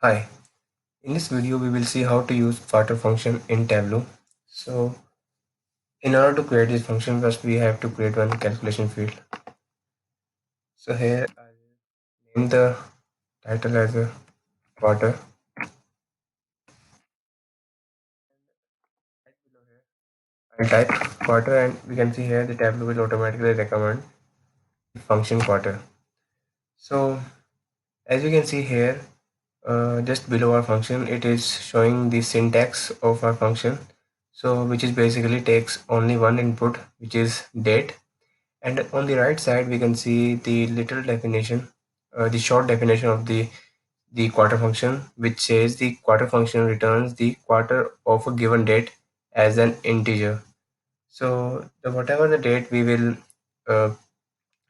Hi, in this video we will see how to use quarter function in Tableau. So in order to create this function, first we have to create one calculation field. So here I'll name the title as a quarter. I'll type quarter and we can see here the Tableau will automatically recommend the function quarter. So as you can see here, just below our function, it is showing the syntax of our function. So which is basically takes only one input, which is date. And on the right side, we can see the little definition, the short definition of the quarter function, which says the quarter function returns the quarter of a given date as an integer. So whatever the date we will uh,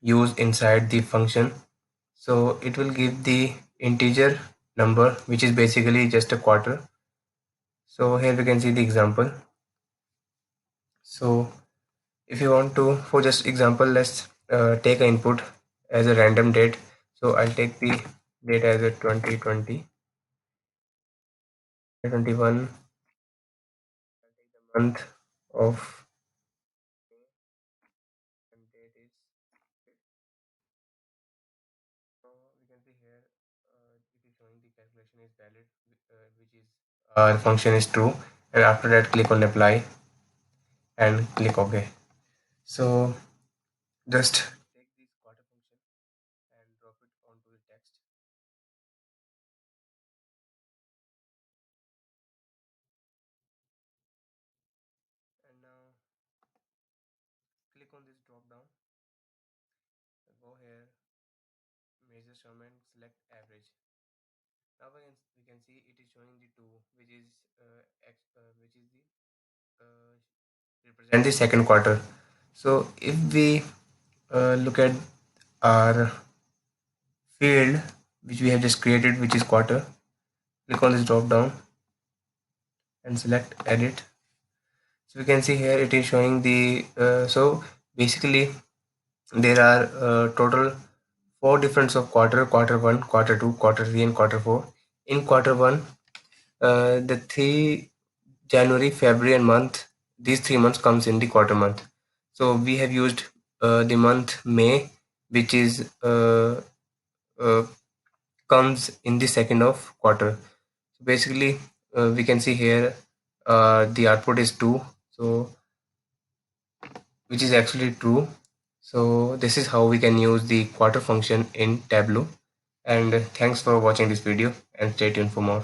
use inside the function, so it will give the integer number, which is basically just a quarter. So here we can see the example. So if you want to, for just example, let's take an input as a random date. So I'll take the date as a 2020, 2021, the month of, and date is, so we can see here it is showing the calculation is valid, which is the function is true, and after that click on apply and click OK. So just take this quarter function and drop it onto the text, and now click on this drop down, go here, measure sum and select average. Now we can see it is showing the 2, which is which is the uh, represent the second quarter. So if we look at our field which we have just created, which is quarter, click on this drop down and select edit. So we can see here it is showing the so basically there are total four difference of quarter 1, quarter 2, quarter 3 and quarter 4. In quarter 1, the 3 January, February and month, these 3 months comes in the quarter month. So we have used the month May, which is comes in the second of quarter. So basically we can see here the output is 2, so which is actually true. So this is how we can use the quarter function in Tableau. And thanks for watching this video and stay tuned for more.